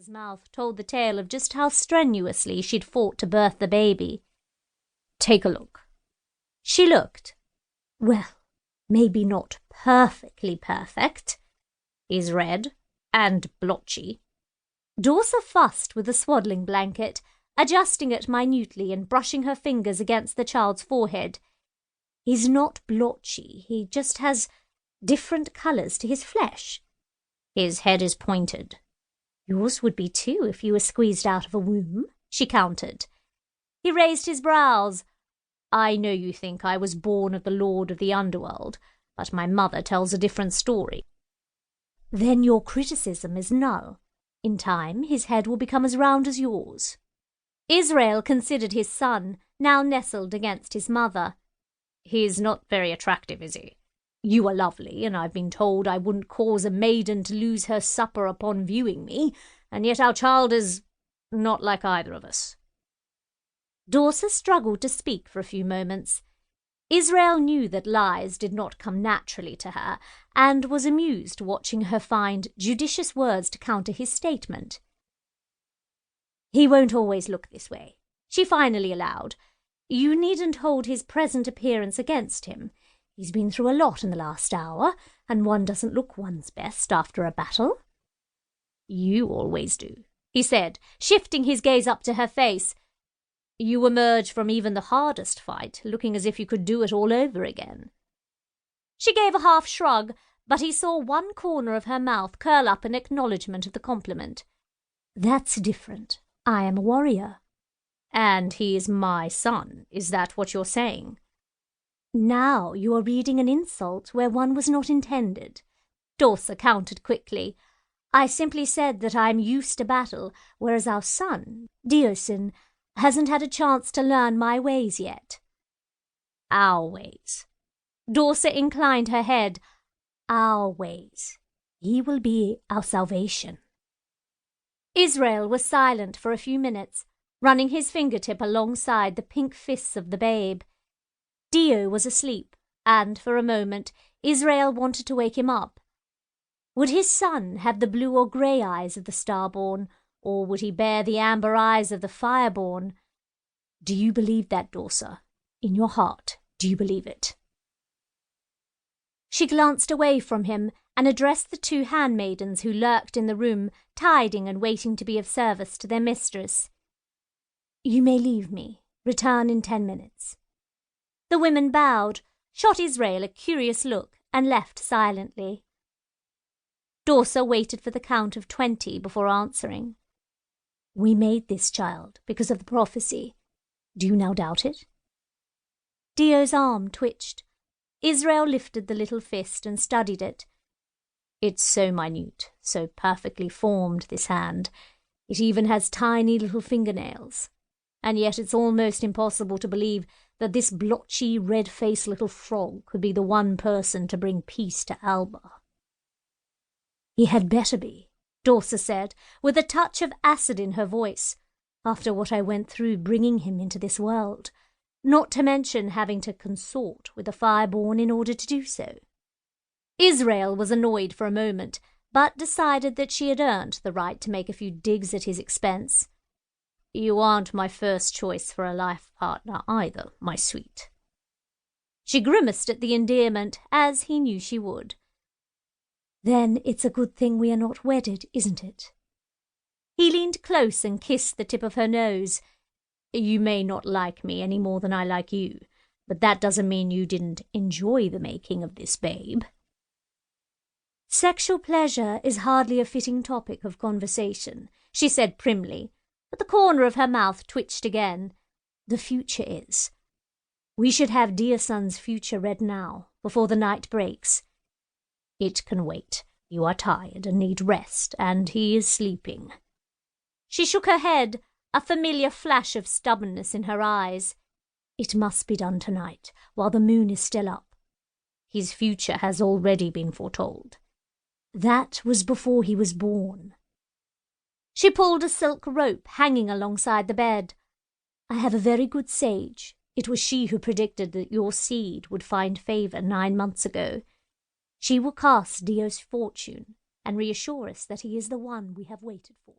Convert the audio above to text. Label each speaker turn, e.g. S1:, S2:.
S1: Dorsa's mouth told the tale of just how strenuously she'd fought to birth the baby. "Take a look." She looked. Well, maybe not perfectly perfect. He's red and blotchy. Dorsa fussed with the swaddling blanket, adjusting it minutely and brushing her fingers against the child's forehead. He's not blotchy, he just has different colours to his flesh. His head is pointed. Yours would be too if you were squeezed out of a womb, she countered. He raised his brows. I know you think I was born of the Lord of the Underworld, but my mother tells a different story. Then your criticism is null. In time, his head will become as round as yours. Israel considered his son, now nestled against his mother. He's not very attractive, is he? You are lovely, and I've been told I wouldn't cause a maiden to lose her supper upon viewing me, and yet our child is not like either of us. Dorsa struggled to speak for a few moments. Israel knew that lies did not come naturally to her, and was amused watching her find judicious words to counter his statement. He won't always look this way, she finally allowed. You needn't hold his present appearance against him. He's been through a lot in the last hour, and one doesn't look one's best after a battle. You always do, he said, shifting his gaze up to her face. You emerge from even the hardest fight, looking as if you could do it all over again. She gave a half shrug, but he saw one corner of her mouth curl up in acknowledgement of the compliment. That's different. I am a warrior. And he is my son, is that what you're saying? Now you are reading an insult where one was not intended. Dorsa countered quickly. I simply said that I'm used to battle, whereas our son, Diosin, hasn't had a chance to learn my ways yet. Our ways. Dorsa inclined her head. Our ways. He will be our salvation. Israel was silent for a few minutes, running his fingertip alongside the pink fists of the babe. Dio was asleep, and for a moment Israel wanted to wake him up. Would his son have the blue or grey eyes of the Starborn, or would he bear the amber eyes of the Fireborn? Do you believe that, Dorsa? In your heart, do you believe it? She glanced away from him and addressed the two handmaidens who lurked in the room, tiding and waiting to be of service to their mistress. You may leave me. Return in 10 minutes. The women bowed, shot Israel a curious look, and left silently. Dorsa waited for the count of 20 before answering. We made this child because of the prophecy. Do you now doubt it? Dio's arm twitched. Israel lifted the little fist and studied it. It's so minute, so perfectly formed, this hand. It even has tiny little fingernails. And yet it's almost impossible to believe that this blotchy, red-faced little frog could be the one person to bring peace to Alba. He had better be, Dorsa said, with a touch of acid in her voice, after what I went through bringing him into this world, not to mention having to consort with a Fireborn in order to do so. Israel was annoyed for a moment, but decided that she had earned the right to make a few digs at his expense. You aren't my first choice for a life partner either, my sweet. She grimaced at the endearment, as he knew she would. Then it's a good thing we are not wedded, isn't it? He leaned close and kissed the tip of her nose. You may not like me any more than I like you, but that doesn't mean you didn't enjoy the making of this babe. Sexual pleasure is hardly a fitting topic of conversation, she said primly, but the corner of her mouth twitched again. The future is. We should have dear son's future read now, before the night breaks. It can wait. You are tired and need rest, and he is sleeping. She shook her head, a familiar flash of stubbornness in her eyes. It must be done tonight, while the moon is still up. His future has already been foretold. That was before he was born. She pulled a silk rope hanging alongside the bed. I have a very good sage. It was she who predicted that your seed would find favour 9 months ago. She will cast Dio's fortune and reassure us that he is the one we have waited for.